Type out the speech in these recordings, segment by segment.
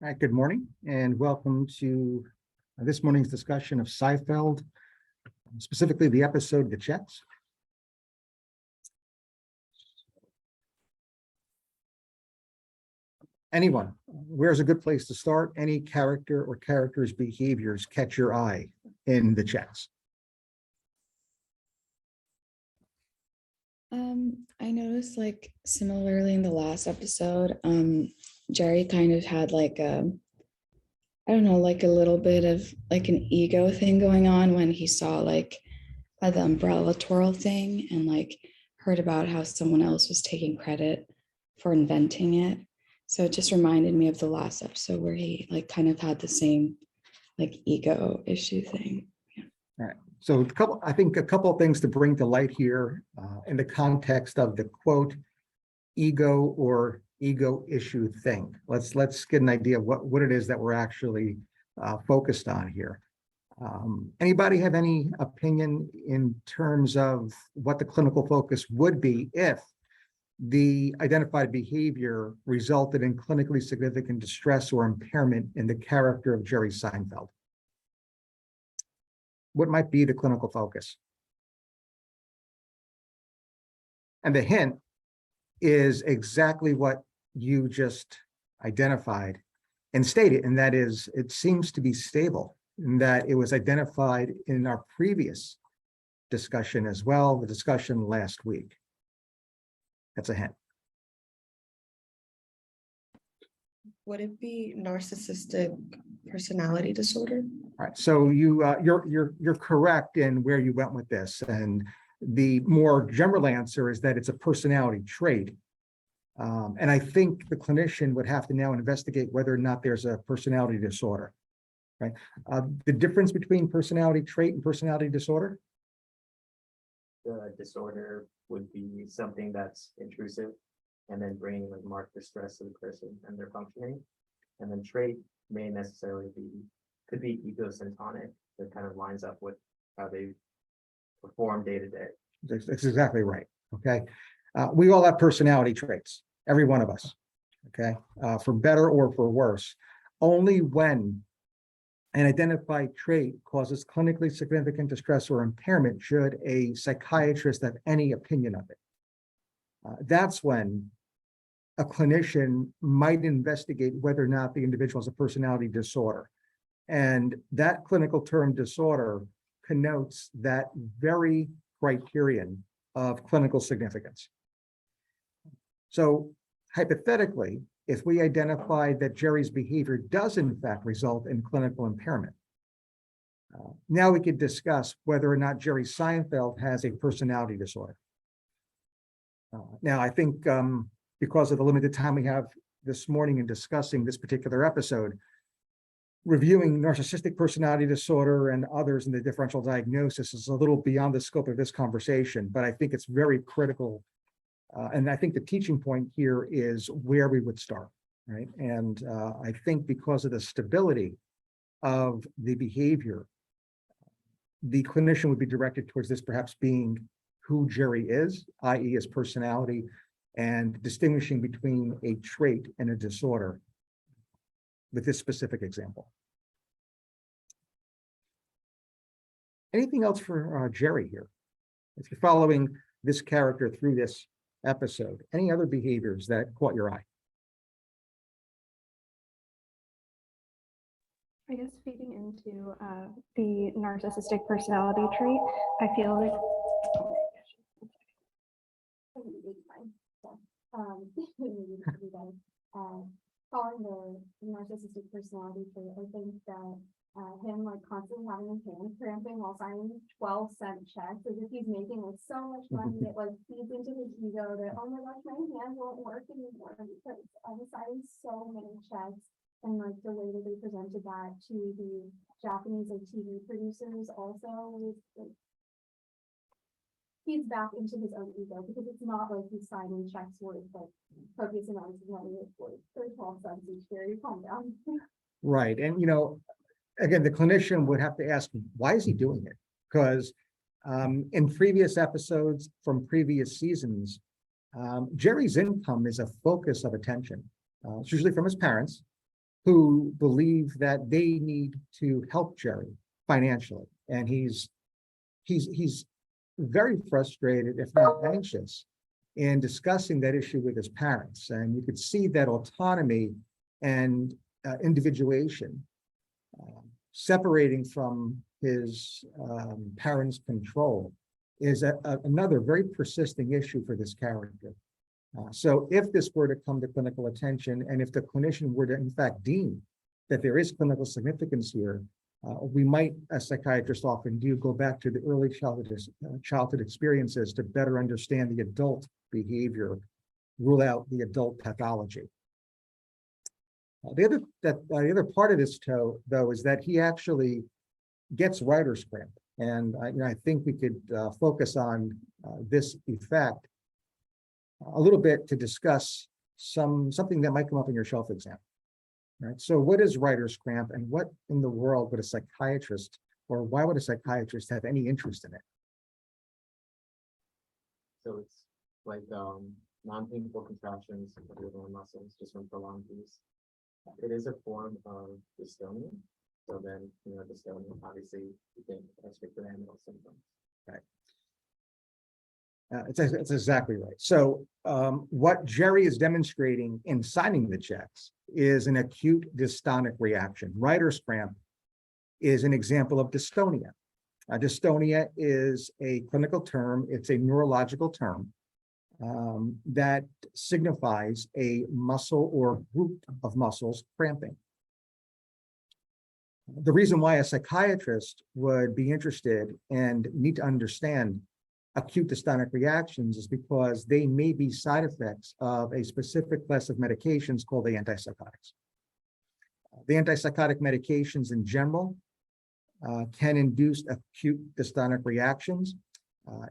All right, good morning and welcome to this morning's discussion of Psyfeld, specifically the episode The Checks. Anyone, where's a good place to start? Any character or characters' behaviors catch your eye in The Checks? I noticed like similarly in the last episode, Jerry kind of had like I don't know, like a little bit of like an ego thing going on when he saw like the umbrella twirl thing and like heard about how someone else was taking credit for inventing it. So it just reminded me of the last episode where he like kind of had the same like ego issue thing. Yeah. All right. So I think a couple of things to bring to light here in the context of the quote, ego or ego issue thing. Let's get an idea of what it is that we're actually focused on here. Anybody have any opinion in terms of what the clinical focus would be if the identified behavior resulted in clinically significant distress or impairment in the character of Jerry Seinfeld? What might be the clinical focus? And the hint is exactly what you just identified and stated, and that is it seems to be stable, and that it was identified in our previous discussion as well, the discussion last week. That's a hint. Would it be narcissistic personality disorder? All right, so you're correct in where you went with this, and the more general answer is that it's a personality trait. And I think the clinician would have to now investigate whether or not there's a personality disorder, right? The difference between personality trait and personality disorder? The disorder would be something that's intrusive and then bringing like marked distress to the person and their functioning. And then trait may necessarily could be egosyntonic, that kind of lines up with how they perform day to day. That's exactly right. Okay. We all have personality traits, every one of us. Okay. For better or for worse. Only when an identified trait causes clinically significant distress or impairment should a psychiatrist have any opinion of it. That's when a clinician might investigate whether or not the individual has a personality disorder. And that clinical term disorder connotes that very criterion of clinical significance. So hypothetically, if we identify that Jerry's behavior does in fact result in clinical impairment, now we could discuss whether or not Jerry Seinfeld has a personality disorder. Now, I think because of the limited time we have this morning in discussing this particular episode, reviewing narcissistic personality disorder and others in the differential diagnosis is a little beyond the scope of this conversation, but I think it's very critical. And I think the teaching point here is where we would start, right? And I think because of the stability of the behavior, the clinician would be directed towards this perhaps being who Jerry is, i.e. his personality, and distinguishing between a trait and a disorder with this specific example. Anything else for Jerry here? If you're following this character through this episode, any other behaviors that caught your eye? I guess feeding into the narcissistic personality trait, I feel like calling the narcissistic personality trait, I think that him like constantly having his hands cramping while signing 12-cent checks as if he's making like so much money, it like feeds into his ego that, oh my gosh, my hands won't work anymore because I'm signing so many checks. And like the way that they presented that to the Japanese like TV producers also was like feeds back into his own ego, because it's not like he's signing checks worth like copious amounts of money for 12 cents each year. You calm down. Right. And, you know, again, the clinician would have to ask, why is he doing it? Because in previous episodes from previous seasons, Jerry's income is a focus of attention. It's usually from his parents. who believe that they need to help Jerry financially. And he's very frustrated, if not anxious, in discussing that issue with his parents. And you could see that autonomy and individuation separating from his parents' control is another very persisting issue for this character. So if this were to come to clinical attention, and if the clinician were to in fact deem that there is clinical significance here, we might, as psychiatrists often do, go back to the early childhood experiences to better understand the adult behavior, rule out the adult pathology. The other part of this, though, is that he actually gets writer's cramp. And I think we could focus on this effect a little bit to discuss something that might come up in your shelf exam. Right. So what is writer's cramp, and what in the world would a psychiatrist, or why would a psychiatrist have any interest in it? So it's like non-painful contractions of your lower muscles just from prolonged use. It is a form of dystonia. So then, dystonia, obviously, you think extrapyramidal symptoms. Right. It's exactly right. So what Jerry is demonstrating in signing the checks is an acute dystonic reaction. Writer's cramp is an example of dystonia. Dystonia is a clinical term. It's a neurological term that signifies a muscle or group of muscles cramping. The reason why a psychiatrist would be interested and need to understand acute dystonic reactions is because they may be side effects of a specific class of medications called the antipsychotics. The antipsychotic medications in general can induce acute dystonic reactions.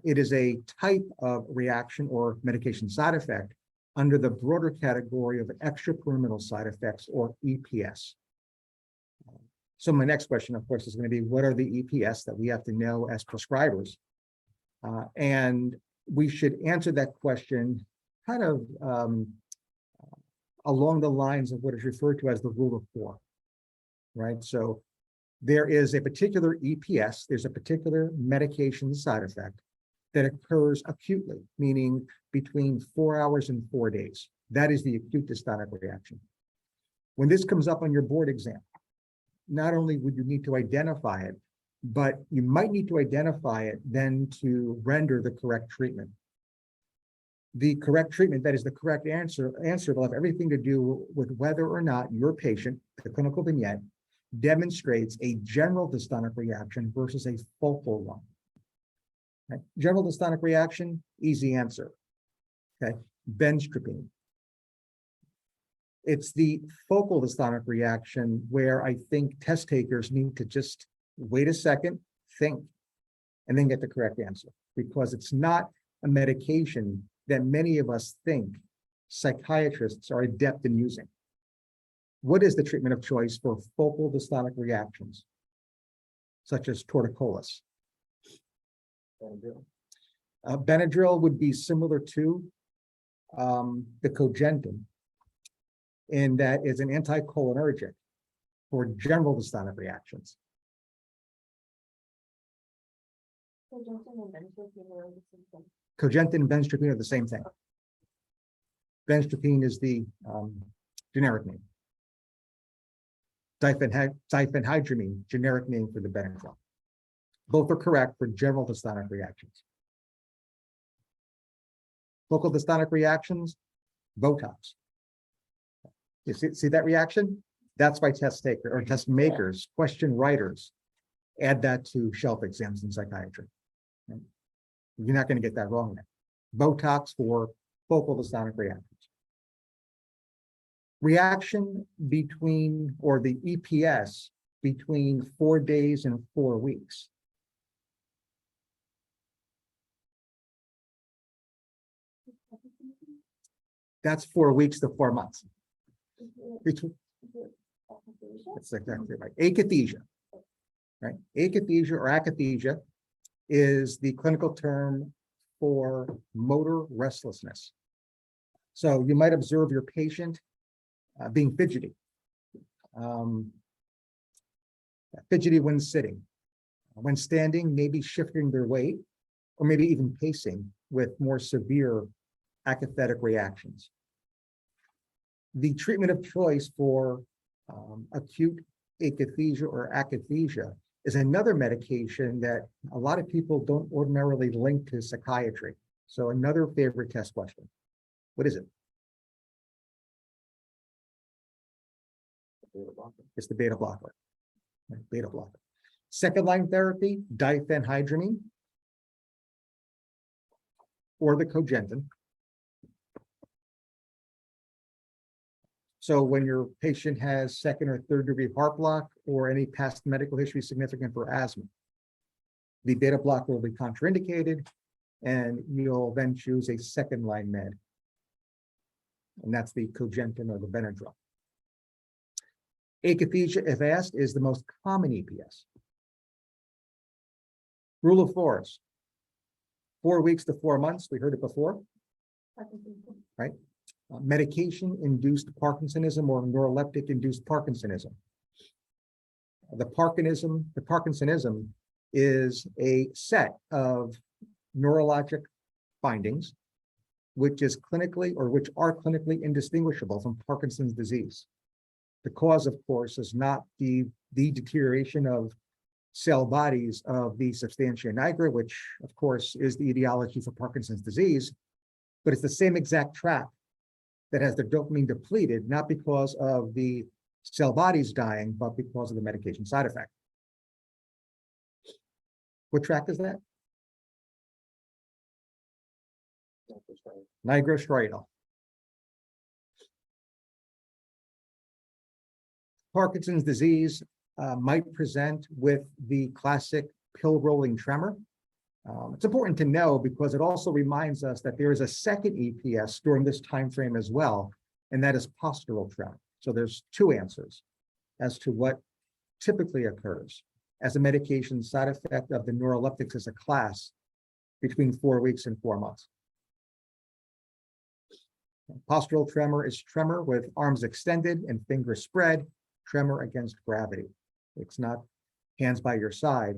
It is a type of reaction or medication side effect under the broader category of extrapyramidal side effects, or EPS. So my next question, of course, is going to be, what are the EPS that we have to know as prescribers? And we should answer that question kind of along the lines of what is referred to as the rule of 4, right? So there is a particular EPS, there's a particular medication side effect that occurs acutely, meaning between 4 hours and 4 days. That is the acute dystonic reaction. When this comes up on your board exam, not only would you need to identify it, but you might need to identify it then to render the correct treatment. The correct treatment, that is the correct answer will have everything to do with whether or not your patient, the clinical vignette, demonstrates a general dystonic reaction versus a focal one. Okay. General dystonic reaction, easy answer. Okay, benztropine. It's the focal dystonic reaction where I think test takers need to just wait a second, think, and then get the correct answer, because it's not a medication that many of us think psychiatrists are adept in using. What is the treatment of choice for focal dystonic reactions, such as torticollis? Benadryl. Benadryl would be similar to the cogentin, in that it's an anticholinergic for general dystonic reactions. Cogentin and benztropine are the same thing. Benztropine is the generic name. Diphenhydramine, generic name for the Benadryl. Both are correct for general dystonic reactions. Focal dystonic reactions, Botox. You see that reaction? That's why test taker or test makers, question writers, add that to shelf exams in psychiatry. Right? You're not going to get that wrong then. Botox for focal dystonic reactions. Reaction between, or the EPS between 4 days and 4 weeks. That's 4 weeks to 4 months. That's exactly right. Akathisia, right? Akathisia or akathisia is the clinical term for motor restlessness. So you might observe your patient being fidgety, Fidgety when sitting. When standing, maybe shifting their weight, or maybe even pacing with more severe akathetic reactions. The treatment of choice for acute akathisia or akathisia is another medication that a lot of people don't ordinarily link to psychiatry. So another favorite test question. What is it? It's the beta blocker. Right, beta blocker. Second line therapy, diphenhydramine or the cogentin. So when your patient has second or third degree heart block or any past medical history significant for asthma, the beta blocker will be contraindicated and you'll then choose a second line med. And that's the cogentin or the Benadryl. Akathisia, if asked, is the most common EPS. Rule of fours. 4 weeks to 4 months, we heard it before, right? Medication-induced Parkinsonism or neuroleptic-induced Parkinsonism. The Parkinsonism is a set of neurologic findings which are clinically indistinguishable from Parkinson's disease. The cause, of course, is not the deterioration of cell bodies of the substantia nigra, which, of course, is the etiology for Parkinson's disease, but it's the same exact tract that has the dopamine depleted, not because of the cell bodies dying, but because of the medication side effect. What tract is that? Nigrostriatal. Parkinson's disease might present with the classic pill rolling tremor. It's important to know because it also reminds us that there is a second EPS during this time frame as well, and that is postural tremor. So there's two answers as to what typically occurs as a medication side effect of the neuroleptics as a class between 4 weeks and 4 months. Postural tremor is tremor with arms extended and fingers spread, tremor against gravity. It's not hands by your side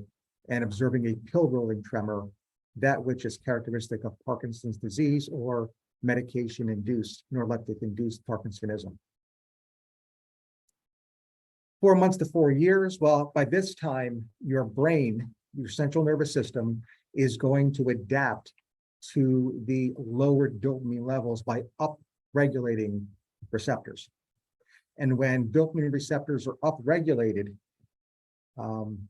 and observing a pill rolling tremor, that which is characteristic of Parkinson's disease or medication-induced, neuroleptic-induced Parkinsonism. 4 months to 4 years, well, by this time, your brain, your central nervous system, is going to adapt to the lower dopamine levels by upregulating receptors. And when dopamine receptors are upregulated,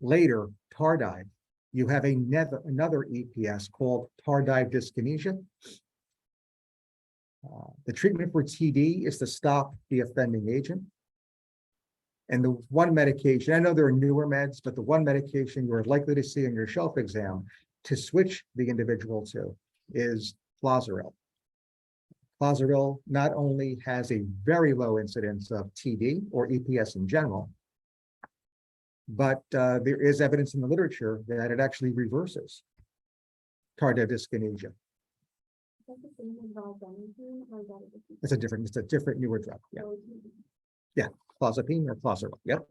later, tardive, you have another EPS called tardive dyskinesia. The treatment for TD is to stop the offending agent. And the one medication, I know there are newer meds, but the one medication you're likely to see in your shelf exam to switch the individual to is Clozaril. Clozaril not only has a very low incidence of TD or EPS in general, but there is evidence in the literature that it actually reverses tardive dyskinesia. It's a different newer drug. Yeah. Yeah, clozapine or Clozaril. Yep.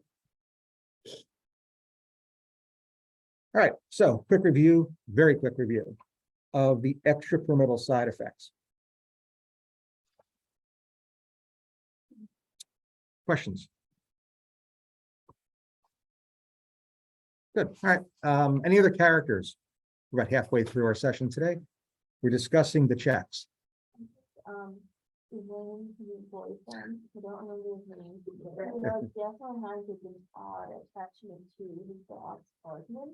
All right, so quick review, very quick review of the extrapyramidal side effects. Questions? Good. All right. Any other characters? We're about halfway through our session today. We're discussing the checks. His name, his boyfriend, I don't remember his name. But definitely has an odd attachment to his dog's partner.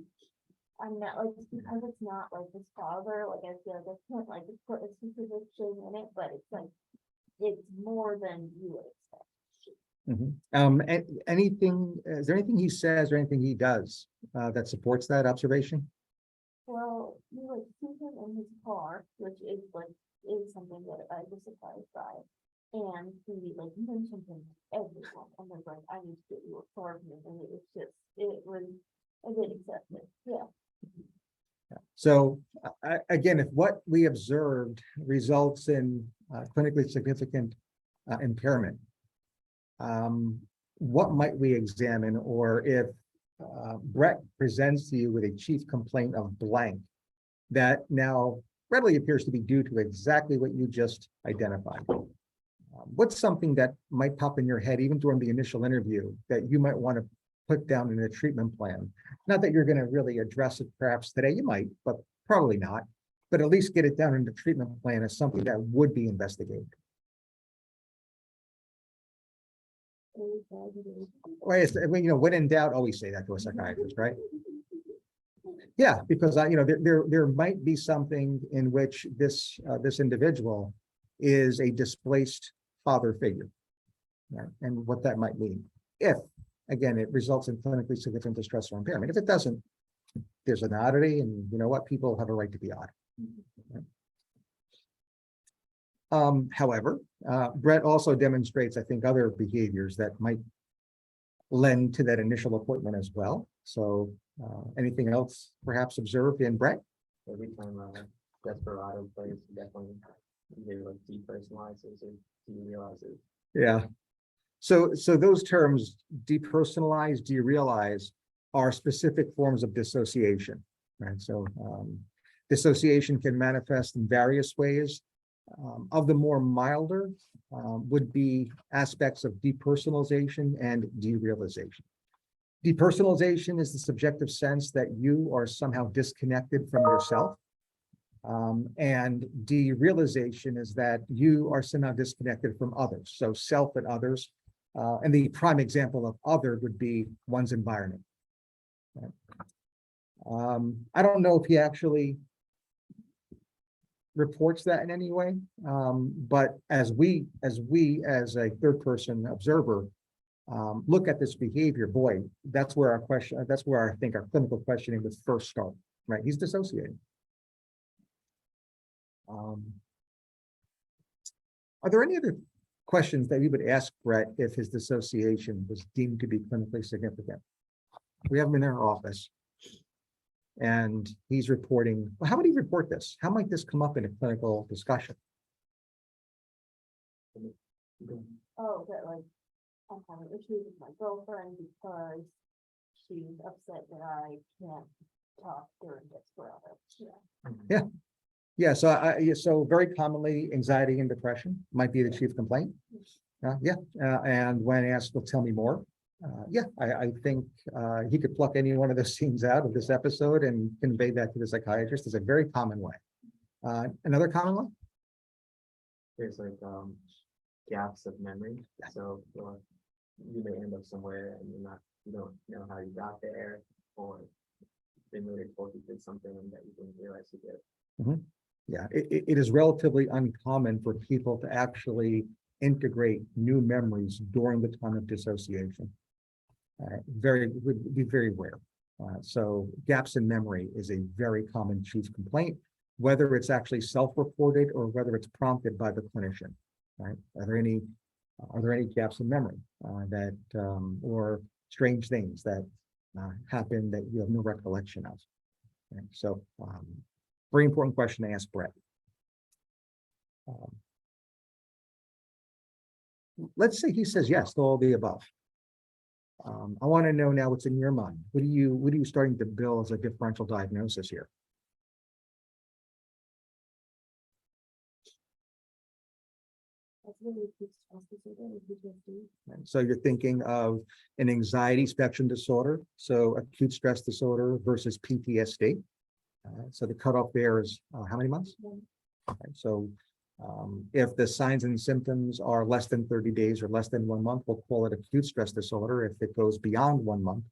I'm not like because it's not like his father, like I feel like I can't like put a specific thing in it, but it's like it's more than you would expect. Anything, is there anything he says or anything he does that supports that observation? Well, you like see him in his car, which is something that I was surprised by. And he like mentioned him to everyone and was like, I need to get you a car from him. And I did accept it. Yeah. So again, if what we observed results in clinically significant impairment, what might we examine? Or if Brett presents to you with a chief complaint of blank that now readily appears to be due to exactly what you just identified. What's something that might pop in your head even during the initial interview that you might want to put down in a treatment plan? Not that you're going to really address it perhaps today, you might, but probably not, but at least get it down in the treatment plan as something that would be investigated. Well, when in doubt, always say that to a psychiatrist, right? Yeah, because there might be something in which this individual is a displaced father figure, right? And what that might mean if, again, it results in clinically significant distress or impairment. If it doesn't, there's an oddity, and you know what? People have a right to be odd. Right? However, Brett also demonstrates, I think, other behaviors that might lend to that initial appointment as well. So anything else perhaps observed in Brett? Every time Desperado plays, definitely either like depersonalizes or derealizes. Yeah. So those terms, depersonalize, derealize, are specific forms of dissociation, right? So dissociation can manifest in various ways. Of the more milder would be aspects of depersonalization and derealization. Depersonalization is the subjective sense that you are somehow disconnected from yourself. And derealization is that you are somehow disconnected from others. So self and others. And the prime example of other would be one's environment. Right? I don't know if he actually reports that in any way, but as a third person observer look at this behavior, boy, that's where I think our clinical questioning would first start, right? He's dissociating. Are there any other questions that we would ask Brett if his dissociation was deemed to be clinically significant? We have him in our office and he's reporting. Well, how would he report this? How might this come up in a clinical discussion? Oh, that like, I'm having issues with my girlfriend because she's upset that I can't talk during this forever. Yeah, so very commonly anxiety and depression might be the chief complaint. And when asked, well, tell me more. I think he could pluck any one of those scenes out of this episode and convey that to the psychiatrist. Is a very common way. Another common one? There's like gaps of memory. So you may end up somewhere and you don't know how you got there, or they may have told you did something that you didn't realize you did. Mm-hmm. Yeah, it is relatively uncommon for people to actually integrate new memories during the time of dissociation. Would be very rare. So gaps in memory is a very common chief complaint, whether it's actually self-reported or whether it's prompted by the clinician. Right? Are there any gaps in memory or strange things that happen that you have no recollection of? Right? So. Very important question to ask Brett. Let's say he says yes to all the above. I want to know now what's in your mind. What are you starting to build as a differential diagnosis here? And so you're thinking of an anxiety spectrum disorder, so acute stress disorder versus PTSD. So the cutoff there is how many months? Okay, so if the signs and symptoms are less than 30 days or less than 1 month, we'll call it acute stress disorder. If it goes beyond 1 month,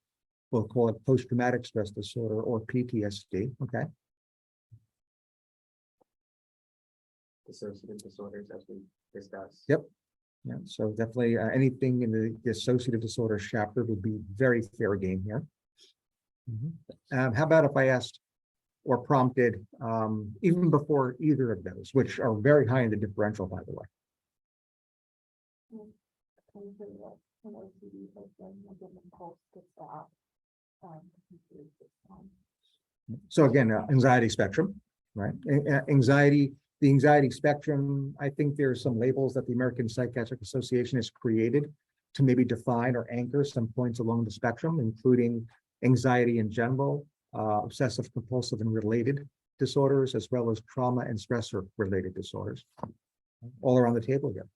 we'll call it post-traumatic stress disorder or PTSD. Okay. Dissociative disorders, as we discussed. Yep. Yeah. So definitely anything in the dissociative disorders chapter would be very fair game here. Mm-hmm. How about if I asked or prompted even before either of those, which are very high in the differential, by the way? So again, anxiety spectrum, right? The anxiety spectrum, I think there's some labels that the American Psychiatric Association has created to maybe define or anchor some points along the spectrum, including anxiety in general, obsessive compulsive and related disorders, as well as trauma and stressor related disorders, all around the table here.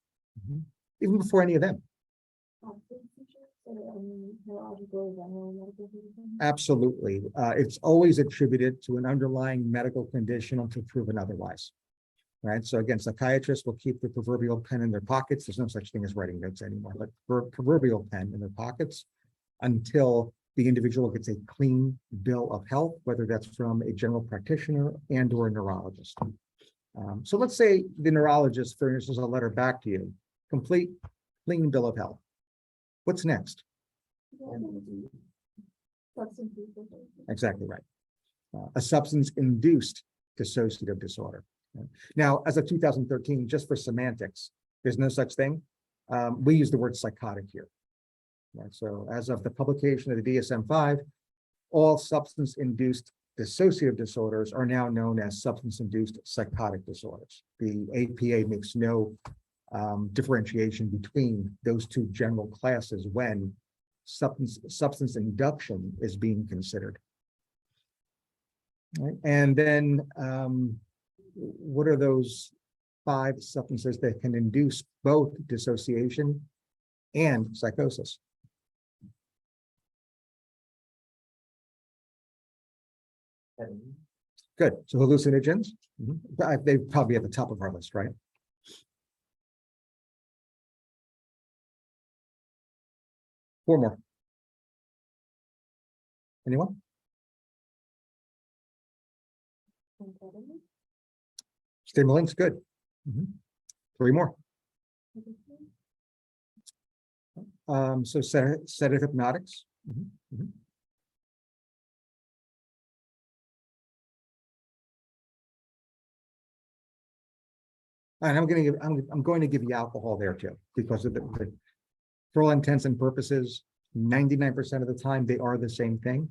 Even before any of them. Absolutely. It's always attributed to an underlying medical condition until proven otherwise. Right. So again, psychiatrists will keep the proverbial pen in their pockets. There's no such thing as writing notes anymore, but proverbial pen in their pockets until the individual gets a clean bill of health, whether that's from a general practitioner and or a neurologist. So let's say the neurologist furnishes a letter back to you, complete, clean bill of health. What's next? Exactly right. A substance-induced dissociative disorder. Now, as of 2013, just for semantics, there's no such thing. We use the word psychotic here. Right? So as of the publication of the DSM-5, all substance-induced dissociative disorders are now known as substance-induced psychotic disorders. The APA makes no differentiation between those two general classes when substance induction is being considered. Right? And then what are those 5 substances that can induce both dissociation and psychosis? Good. So hallucinogens, they probably at the top of our list, right? Four more. Anyone? Stimulants, good. 3 more. So sedative hypnotics. And I'm going to give you alcohol there too, because of for all intents and purposes, 99% of the time they are the same thing.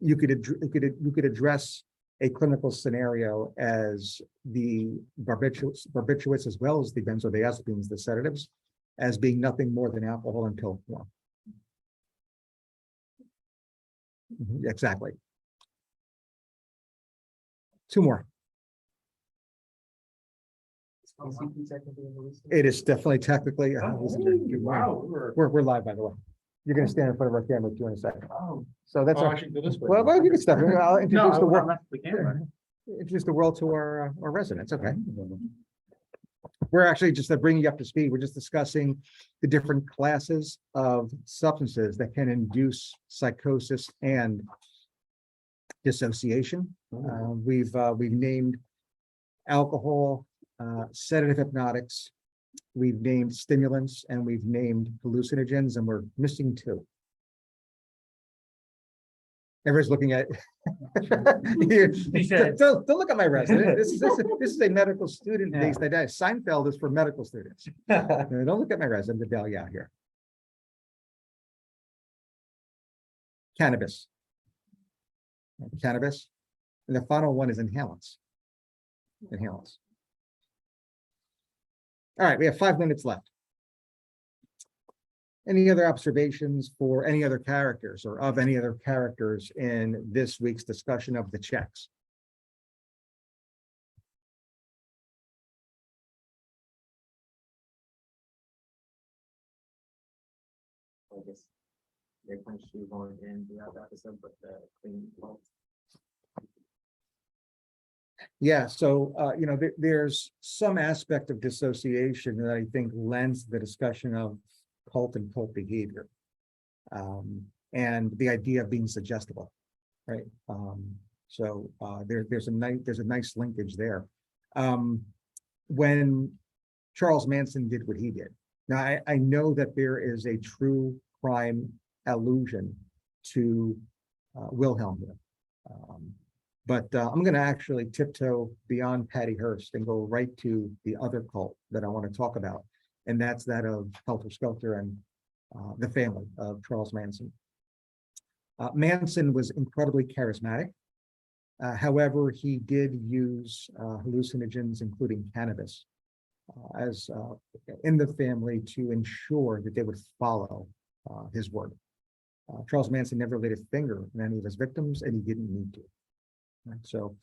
You could address a clinical scenario as the barbiturates as well as the benzodiazepines, the sedatives, as being nothing more than alcohol in pill form. Exactly. 2 more. It is definitely technically. Wow. We're live, by the way. You're going to stand in front of our camera too in a second. Oh, So that's I should go this way. well, you can step in. I'll introduce the world. The camera. Introduce the world to our residents. Okay. We're actually just bringing you up to speed. We're just discussing the different classes of substances that can induce psychosis and dissociation. We've named alcohol, sedative hypnotics, we've named stimulants, and we've named hallucinogens, and we're missing 2. Everyone's looking at don't look at my resume. This is a medical student based idea. Seinfeld is for medical students. Don't look at my resume to bail you out here. Cannabis. Cannabis. And the final one is inhalants. Inhalants. All right, we have 5 minutes left. Any other observations for any other characters or of any other characters in this week's discussion of the checks? I guess they kind of shoehorned in throughout the episode, but the clean vault. Yeah, so there's some aspect of dissociation that I think lends the discussion of cult and cult behavior, and the idea of being suggestible, right? There's a nice linkage there. When Charles Manson did what he did, now I know that there is a true crime allusion to Wilhelm here. But I'm going to actually tiptoe beyond Patty Hearst and go right to the other cult that I want to talk about. And that's that of Helter Skelter and the family of Charles Manson. Manson was incredibly charismatic. However, he did use hallucinogens, including cannabis. as in the family to ensure that they would follow his word. Charles Manson never laid a finger on any of his victims, and he didn't need to. Right? So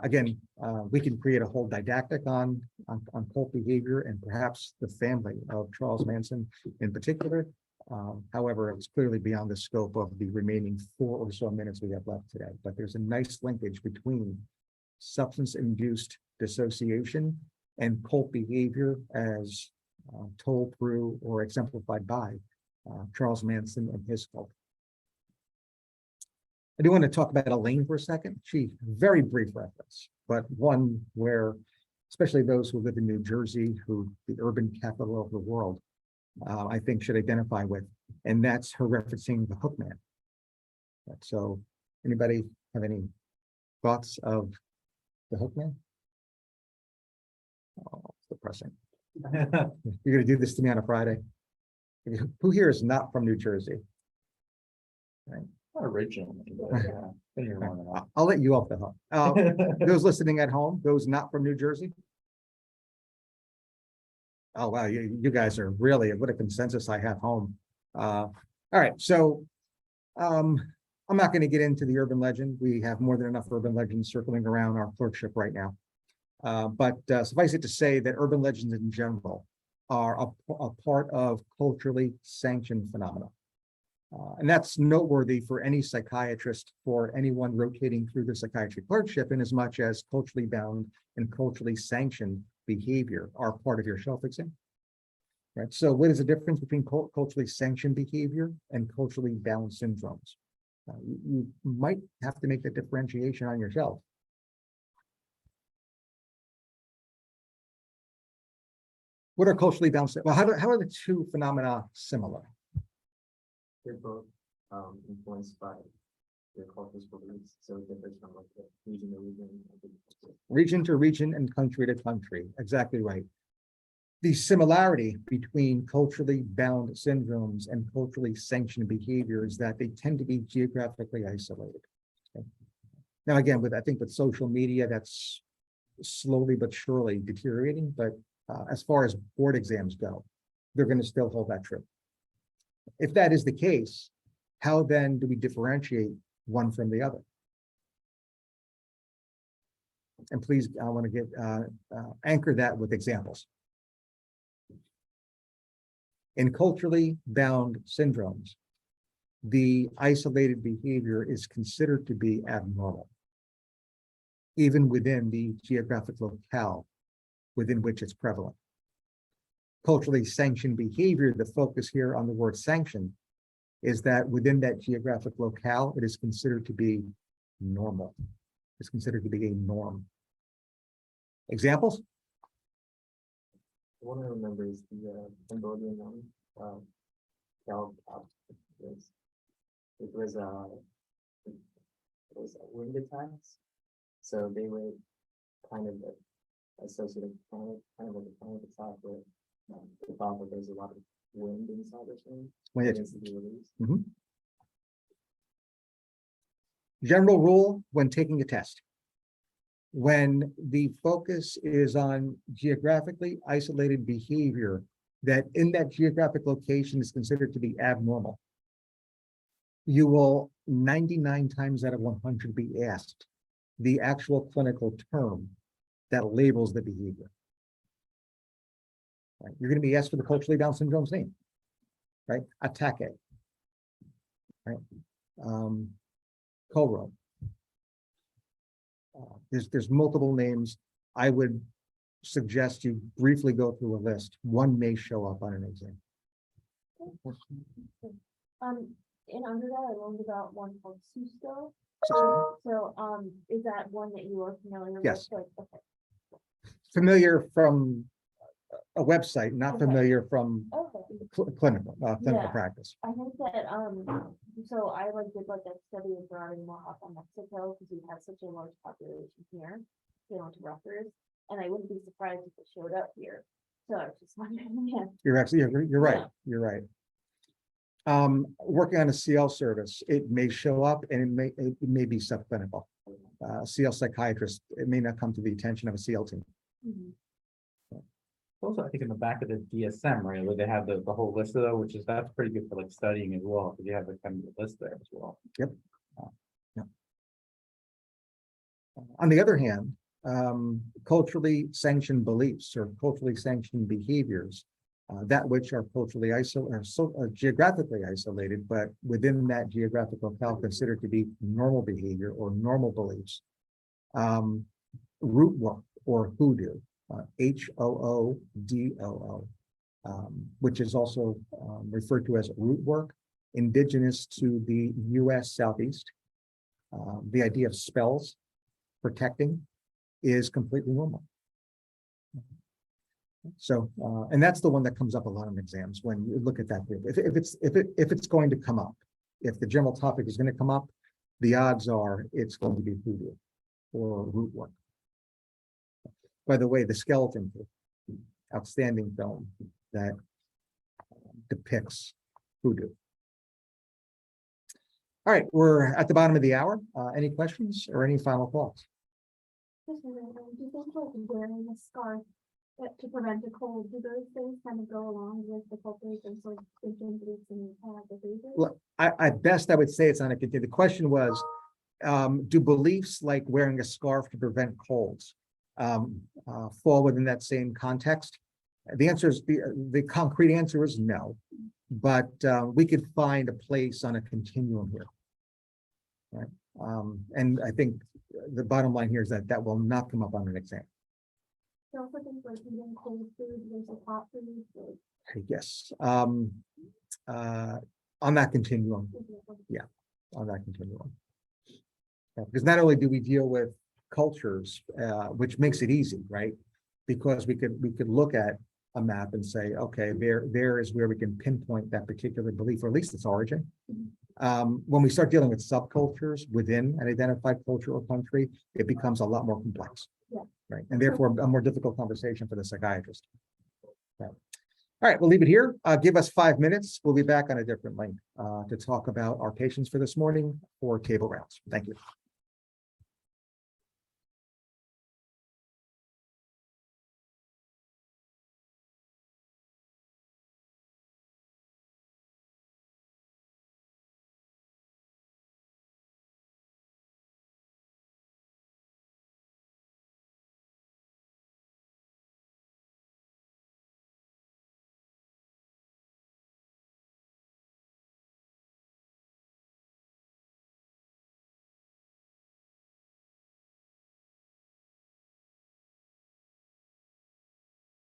again, we can create a whole didactic on cult behavior and perhaps the family of Charles Manson in particular. However, it's clearly beyond the scope of the remaining 4 or so minutes we have left today. But there's a nice linkage between substance-induced dissociation and cult behavior as told through or exemplified by Charles Manson and his cult. I do want to talk about Elaine for a second. She, very brief reference, but one where, especially those who live in New Jersey, who the urban capital of the world, I think should identify with, and that's her referencing the Hookman. So, anybody have any thoughts of the Hookman? Oh, it's depressing. You're going to do this to me on a Friday? Who here is not from New Jersey? Right. Originally. I'll let you off the hook. Those listening at home, those not from New Jersey? Oh, wow, you guys are really, what a consensus I have home. All right, so I'm not going to get into the urban legend. We have more than enough urban legends circling around our clerkship right now. But suffice it to say that urban legends in general are a part of culturally sanctioned phenomena. And that's noteworthy for any psychiatrist, for anyone rotating through the psychiatry clerkship, in as much as culturally bound and culturally sanctioned behavior are part of your shelf exam. Right. So what is the difference between culturally sanctioned behavior and culturally bound syndromes? You might have to make that differentiation on your shelf. What are culturally bound? Well, how are the two phenomena similar? They're both influenced by their culture's beliefs, so it differs from like the region to region. Region to region and country to country. Exactly right. The similarity between culturally bound syndromes and culturally sanctioned behavior is that they tend to be geographically isolated. Okay. Now, again, I think with social media, that's slowly but surely deteriorating. But as far as board exams go, they're going to still hold that true. If that is the case, how then do we differentiate one from the other? And please, I want to get anchor that with examples. In culturally bound syndromes, the isolated behavior is considered to be abnormal, even within the geographic locale within which it's prevalent. Culturally sanctioned behavior, the focus here on the word sanction, is that within that geographic locale, it is considered to be normal. It's considered to be a norm. Examples? One I remember is the Cambodian one. It was wind attacks, so they would kind of associate kind of like a panic attack where they thought that there's a lot of wind inside the thing. When it- Needs to be released. General rule when taking a test. When the focus is on geographically isolated behavior that in that geographic location is considered to be abnormal, you will 99 times out of 100 be asked the actual clinical term that labels the behavior. Right? You're going to be asked for the culturally bound syndrome's name, right? Atake, right? Coro. There's multiple names. I would suggest you briefly go through a list. One may show up on an exam. In undergrad, I learned about one called Susto. So, is that one that you are familiar with? Yes. Like, okay. Familiar from a website, not Okay. familiar from Okay. clinical Yeah. practice. I think that, so I like did like a study of surrounding Oaxaca, Mexico, because we have such a large population here. They went to Rutgers, and I wouldn't be surprised if it showed up here. So I was just wondering, yeah. You're right. Yeah. You're right. Working on a CL service, it may show up and it may be subclinical. CL psychiatrist, it may not come to the attention of a CL team. Mhm. Also, I think in the back of the DSM, right, where they have the whole list of those, that's pretty good for like studying as well, because you have the kind of the list there as well. On the other hand, culturally sanctioned beliefs or culturally sanctioned behaviors, that which are culturally geographically isolated, but within that geographical locale considered to be normal behavior or normal beliefs. Root work or hoodoo, HOODOO, which is also referred to as root work, indigenous to the US Southeast. The idea of spells protecting is completely normal. So, and that's the one that comes up a lot in exams when you look at that group. If it's going to come up, if the general topic is going to come up, the odds are it's going to be hoodoo or root work. By the way, the Skeleton, outstanding film that depicts hoodoo. All right, we're at the bottom of the hour. Any questions or any final thoughts? Just wondering, do you think like wearing a scarf to prevent a cold, do those things kind of go along with the cultures and sort of thinking beliefs and behaviors? Look, at best, I would say it's on a continue. The question was, do beliefs like wearing a scarf to prevent colds fall within that same context? The answer is the concrete answer is no, but we could find a place on a continuum here, right? And I think the bottom line here is that that will not come up on an exam. So also things like eating cold food versus hot food. Yes, on that continuum, on that continuum. Because not only do we deal with cultures, which makes it easy, right? Because we could look at a map and say, okay, there is where we can pinpoint that particular belief, or at least its origin. When we start dealing with subcultures within an identified culture or country, it becomes a lot more complex. Yeah. Right. And therefore a more difficult conversation for the psychiatrist. Right. All right, we'll leave it here. Give us 5 minutes. We'll be back on a different link to talk about our patients for this morning for table rounds. Thank you.